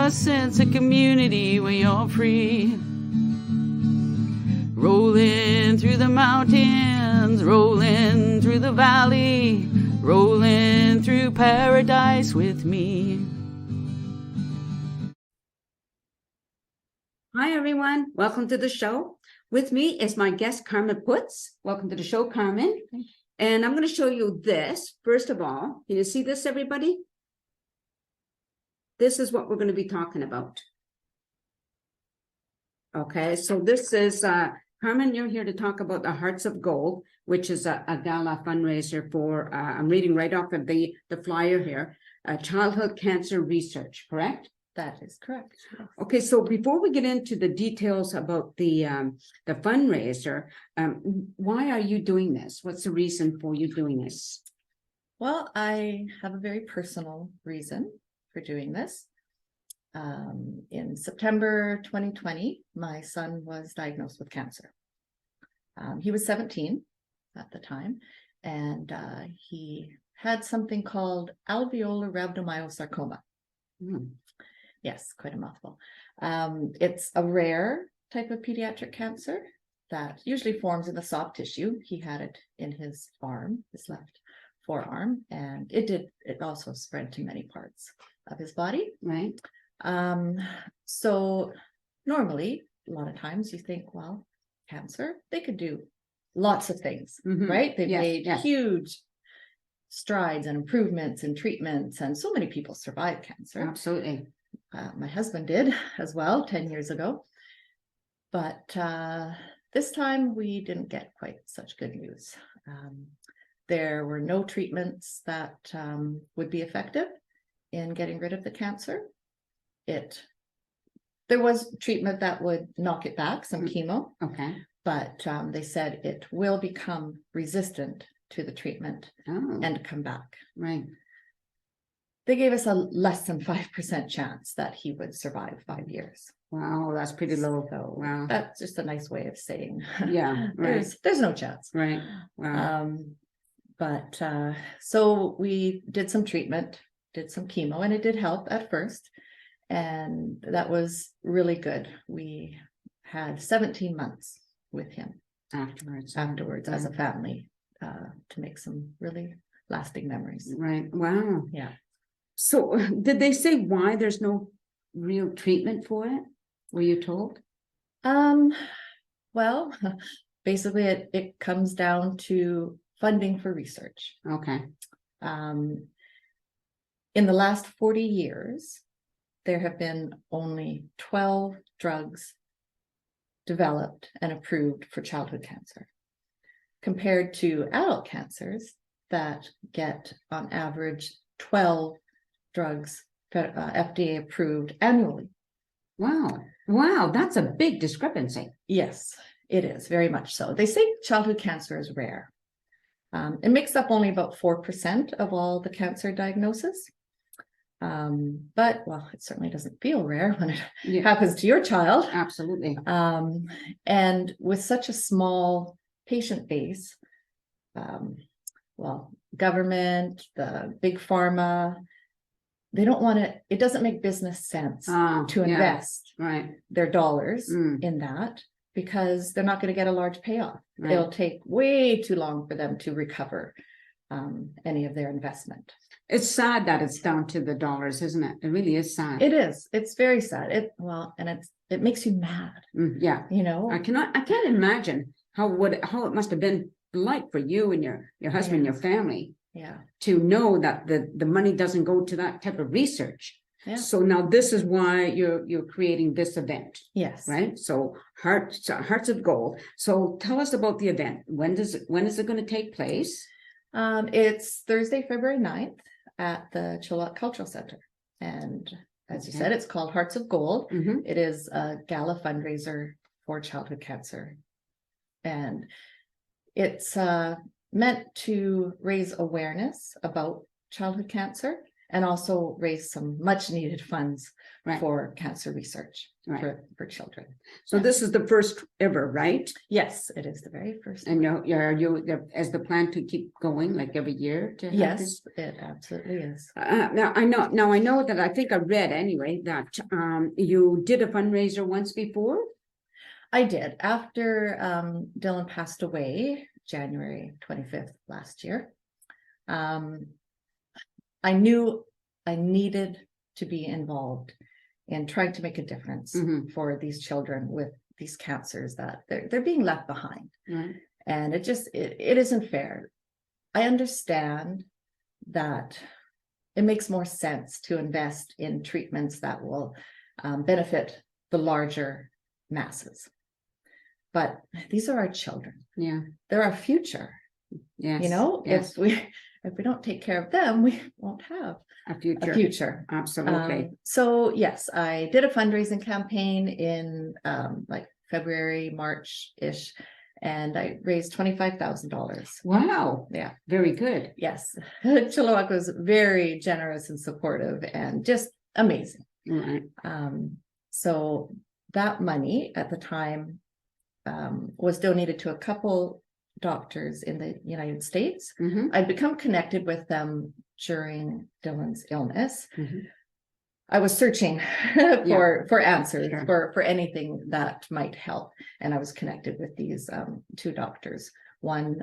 a sense of community when you're free. Rolling through the mountains, rolling through the valley, rolling through paradise with me. Hi, everyone. Welcome to the show. With me is my guest, Carmen Putz. Welcome to the show, Carmen. And I'm going to show you this. First of all, can you see this, everybody? This is what we're going to be talking about. Okay, so this is, Carmen, you're here to talk about the Hearts of Gold, which is a gala fundraiser for, I'm reading right off of the flyer here, childhood cancer research, correct? That is correct. Yes. Okay, so before we get into the details about the fundraiser, why are you doing this? What's the reason for you doing this? Well, I have a very personal reason for doing this. In September 2020, my son was diagnosed with cancer. He was 17 at the time, and he had something called alveolar rhabdomyosarcoma. Yes, quite a mouthful. It's a rare type of pediatric cancer that usually forms in the soft tissue. He had it in his arm, his left forearm, and it also spread to many parts of his body. Right. So normally, a lot of times you think, well, cancer, they could do lots of things, right? They've made huge strides and improvements in treatments, and so many people survive cancer. Absolutely. My husband did as well 10 years ago. But this time we didn't get quite such good news. There were no treatments that would be effective in getting rid of the cancer. There was treatment that would knock it back, some chemo. Okay. But they said it will become resistant to the treatment and come back. Right. They gave us a less than 5% chance that he would survive 5 years. Wow, that's pretty low. So wow. That's just a nice way of saying, yeah, right. there's no chance. Right. Wow. But so we did some treatment, did some chemo, and it did help at first. And that was really good. We had 17 months with him afterwards as a family to make some really lasting memories. Right. Wow. Yeah. So did they say why there's no real treatment for it? Were you told? Well, basically it comes down to funding for research. Okay. In the last 40 years, there have been only 12 drugs developed and approved for childhood cancer, compared to adult cancers that get on average 12 drugs FDA approved annually. Wow. Wow, that's a big discrepancy. Yes, it is, very much so. They say childhood cancer is rare. It makes up only about 4% of all the cancer diagnoses. But, well, it certainly doesn't feel rare when it happens to your child. Absolutely. And with such a small patient base, well, government, the big pharma, they don't want to, it doesn't make business sense to invest their dollars in that, because they're not going to get a large payoff. Right. It'll take way too long for them to recover any of their investment. It's sad that it's down to the dollars, isn't it? It really is sad. It is. It's very sad. It makes you mad. Yeah. You know, I can't imagine how it must have been like for you and your husband, your family. Yeah. To know that the money doesn't go to that type of research. Yeah. So now this is why you're creating this event. Yes. Right. So Hearts of Gold. So tell us about the event. When is it going to take place? It's Thursday, February 9th at the Chilliwack Cultural Center. And as you said, it's called Hearts of Gold. It is a gala fundraiser for childhood cancer. And it's meant to raise awareness about childhood cancer and also raise some much needed funds Right. for cancer research Right. for children. So this is the first ever, right? Yes, it is the very first. And are you as the plan to keep going like every year to have Yes, this? it absolutely is. Now I know that I think I read anyway that you did a fundraiser once before. I did. After Dylan passed away, January 25th last year, I knew I needed to be involved in trying to make a difference for these children with these cancers that they're being left behind. Right. And it isn't fair. I understand that it makes more sense to invest in treatments that will benefit the larger masses. But these are our children. Yeah. They're our future. Yes. You know, yes. if we don't take care of them, we won't have a future. a future. Absolutely. So yes, I did a fundraising campaign in like February, March-ish, and I raised $25,000. Wow. Yeah. Very good. Yes. Chilliwack was very generous and supportive and just amazing. Right. So that money at the time was donated to a couple doctors in the United States. I'd become connected with them during Dylan's illness. I was searching for answers for anything that might help. And I was connected with these two doctors. One,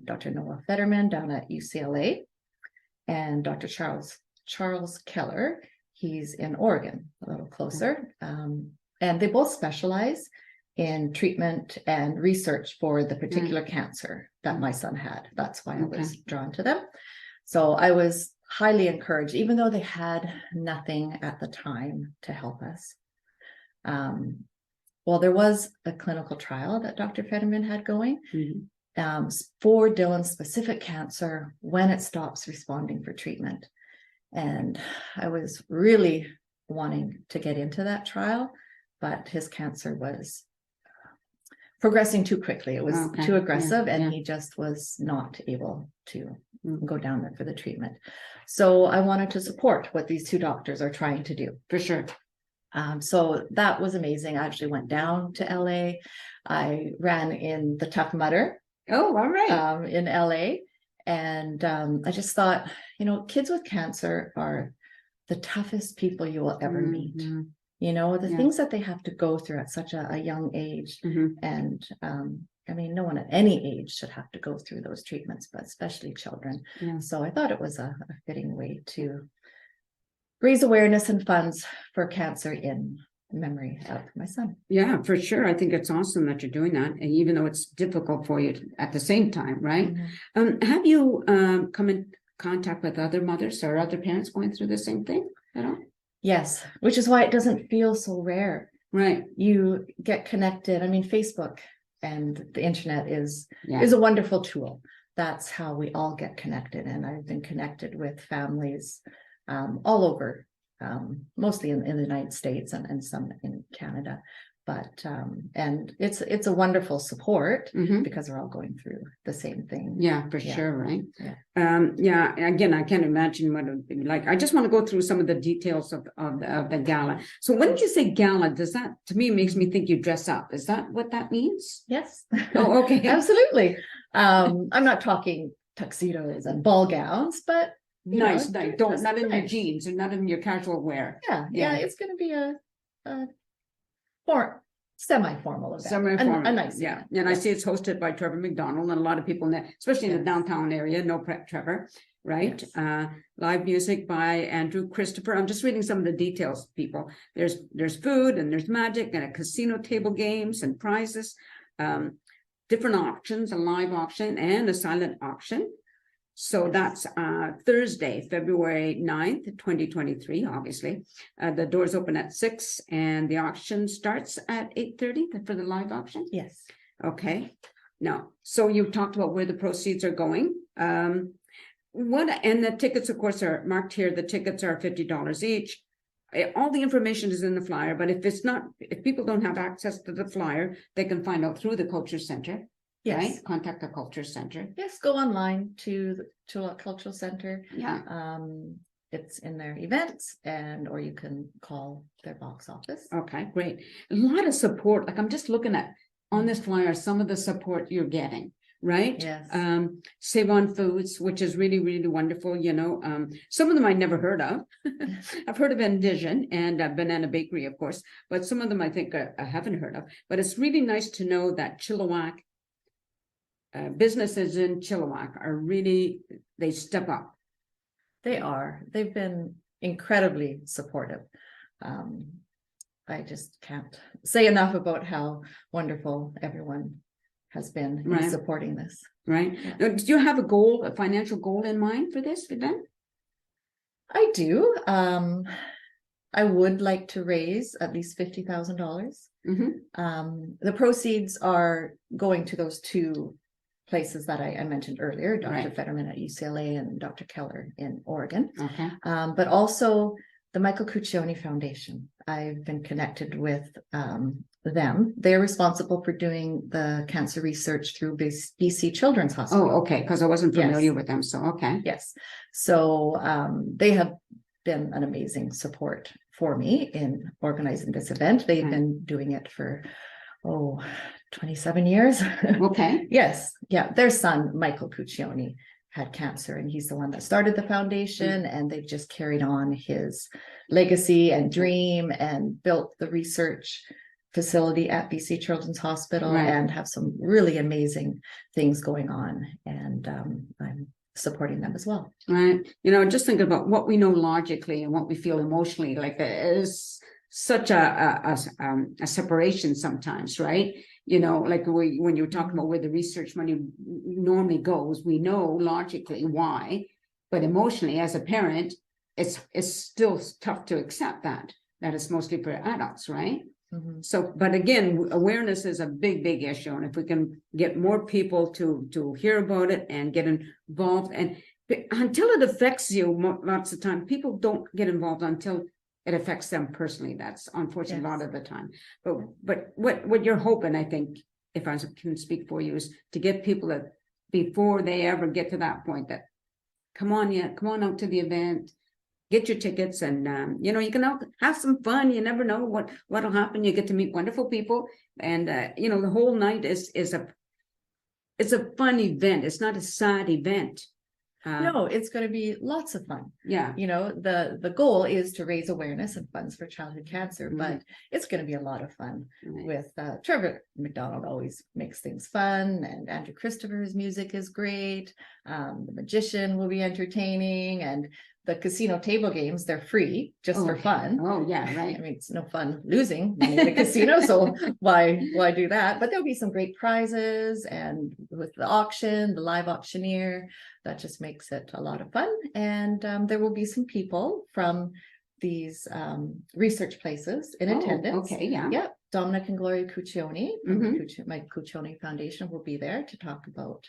Dr. Noah Fetterman down at UCLA, and Dr. Charles Keller. He's in Oregon, a little closer. And they both specialize in treatment and research for the particular cancer that my son had. That's why I was drawn to them. So I was highly encouraged, even though they had nothing at the time to help us. Well, there was a clinical trial that Dr. Fetterman had going for Dylan's specific cancer when it stops responding for treatment. And I was really wanting to get into that trial, but his cancer was progressing too quickly. It was too aggressive, and he just was not able to go down there for the treatment. So I wanted to support what these two doctors are trying to do. For sure. So that was amazing. I actually went down to LA. I ran in the Tough Mudder. Oh, all right. In LA. And I just thought, kids with cancer are the toughest people you will ever meet. The things that they have to go through at such a young age. And no one at any age should have to go through those treatments, but especially children. So I thought it was a fitting way to raise awareness and funds for cancer in memory of my son. Yeah, for sure. I think it's awesome that you're doing that, and even though it's difficult for you at the same time, right? Have you come in contact with other mothers or other parents going through the same thing at all? Yes, which is why it doesn't feel so rare. Right. You get connected. Facebook and the internet is a wonderful tool. That's how we all get connected. And I've been connected with families all over, mostly in the United States and some in Canada. But and it's a wonderful support because we're all going through the same thing. Yeah, for sure, right? Again, I can't imagine what it would be like. I just want to go through some of the details of the gala. So when did you say gala? Does that, to me, makes me think you dress up. Is that what that means? Yes. Oh, okay. Absolutely. I'm not talking tuxedos and ball gowns, but nice. Not in your jeans or not in your casual wear. Yeah. It's going to be a semi-formal event. Semi-formal, a nice event. And I see it's hosted by Trevor McDonald, and a lot of people in there, especially in the downtown area, know Trevor, right? Yes. Live music by Andrew Christopher. I'm just reading some of the details, people. There's food and there's magic and a casino table games and prizes, different auctions, a live auction and a silent auction. So that's Thursday, February 9th, 2023, obviously. The doors open at 6 and the auction starts at 8:30 for the live auction? Yes. Okay. Now, so you talked about where the proceeds are going. And the tickets, of course, are marked here. The tickets are $50 each. All the information is in the flyer, but if people don't have access to the flyer, they can find out through the Culture Center. Yes. Right? Contact the Culture Center. Yes, go online to the Cultural Center. Yeah. it's in their events, and or you can call their box office. Okay, great. A lot of support. Like I'm just looking at on this flyer, some of the support you're getting, right? Yes. Save on Foods, which is really, really wonderful. You know, some of them I never heard of. I've heard of Envision and Banana Bakery, of course, but some of them I think I haven't heard of. But it's really nice to know that Chilliwack businesses in Chilliwack are really, they step up. They are. They've been incredibly supportive. I just can't say enough about how wonderful everyone has been in supporting this. Right. Yeah. Now, do you have a financial goal in mind for this event? I do. I would like to raise at least $50,000. The proceeds are going to those two places that I mentioned earlier, Dr. Fetterman at UCLA and Dr. Keller in Oregon. Okay. But also the Michael Cuccione Foundation. I've been connected with them. They're responsible for doing the cancer research through BC Children's Hospital. Oh, okay, because I wasn't familiar with them, so okay. Yes. So they have been an amazing support for me in organizing this event. They've been doing it for 27 years. Okay. Yes. Yeah. Their son, Michael Cuccione, had cancer, and he's the one that started the foundation, and they've just carried on his legacy and dream and built the research facility at BC Children's Hospital and have some really amazing things going on. And I'm supporting them as well. Right. You know, just thinking about what we know logically and what we feel emotionally, like there is such a separation sometimes, right? You know, like when you're talking about where the research money normally goes, we know logically why, but emotionally as a parent, it's still tough to accept that it's mostly for adults, right? So, but again, awareness is a big issue. And if we can get more people to hear about it and get involved, and until it affects you, lots of time, people don't get involved until it affects them personally. That's unfortunately a lot of the time. But what you're hoping, I think, if I can speak for you, is to get people that before they ever get to that point, that come on out to the event, get your tickets, and you know, you can have some fun. You never know what'll happen. You get to meet wonderful people, and you know, the whole night is a fun event. It's not a sad event. No, it's going to be lots of fun. Yeah. You know, the goal is to raise awareness and funds for childhood cancer, but it's going to be a lot of fun with Trevor McDonald always makes things fun, and Andrew Christopher's music is great. The magician will be entertaining, and the casino table games, they're free just for fun. Oh yeah, right. I mean, it's no fun losing money in a casino, so why do that? But there'll be some great prizes, and with the auction, the live auctioneer, that just makes it a lot of fun. And there will be some people from these research places in attendance. Okay, yeah. Yep. Dominic and Gloria Cuccione from my Cuccione Foundation will be there to talk about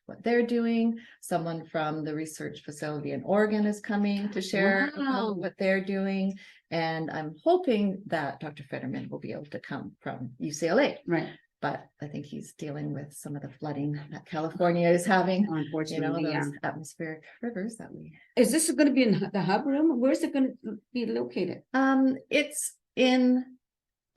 what they're doing. Someone from the research facility in Oregon is coming to share about what they're doing. And I'm hoping that Dr. Fetterman will be able to come from UCLA. Right. But I think he's dealing with some of the flooding that California is having. Unfortunately, you know, those atmospheric rivers that we. Is this going to be in the hub room? Where's it going to be located? It's in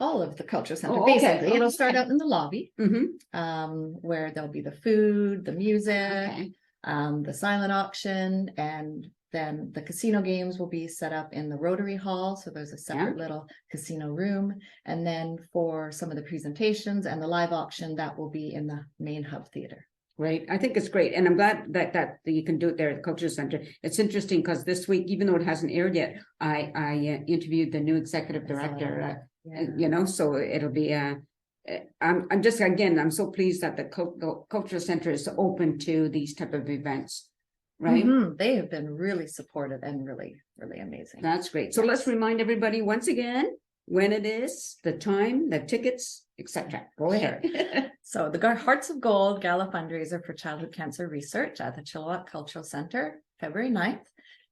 all of the culture center. Basically, it'll start out in the lobby, where there'll be the food, the music, the silent auction, and then the casino games will be set up in the Rotary Hall. So there's a separate little casino room. And then for some of the presentations and the live auction, that will be in the main hub theater. Great. I think it's great. And I'm glad that you can do it there at the Culture Center. It's interesting because this week, even though it hasn't aired yet, I interviewed the new executive director, you know, so it'll be, I'm just, again, I'm so pleased that the Cultural Center is open to these type of events. Right. They have been really supportive and really amazing. That's great. So let's remind everybody once again when it is, the time, the tickets, etc. Go ahead. So the Hearts of Gold Gala fundraiser for childhood cancer research at the Chilliwack Cultural Center, February 9th.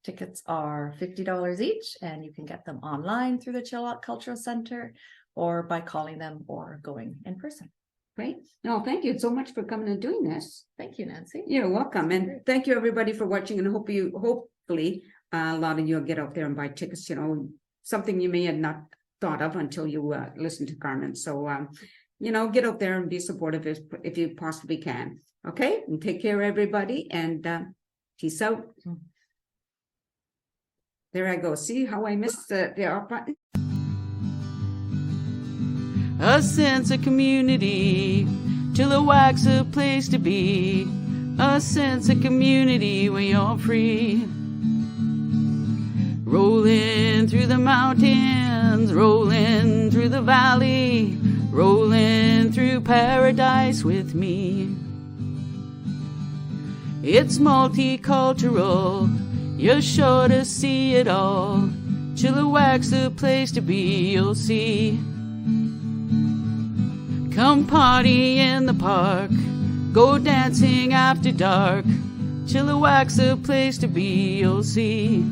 Tickets are $50 each, and you can get them online through the Chilliwack Cultural Center or by calling them or going in person. Great. No, thank you so much for coming and doing this. Thank you, Nancy. You're welcome. And thank you everybody for watching, and hopefully A lot of you will get out there and buy tickets, something you may have not thought of until you listen to Carmen. So, get out there and be supportive if you possibly can. Okay, and take care, everybody, and peace out. There I go. See how I missed the off button? A sense of community, till the wax a place to be. A sense of community when you're free. Rolling through the mountains, rolling through the valley, rolling through paradise with me. It's multicultural, you're sure to see it all. Chilliwack's the place to be, you'll see. Come party in the park, go dancing after dark. Chilliwack's the place to be, you'll see.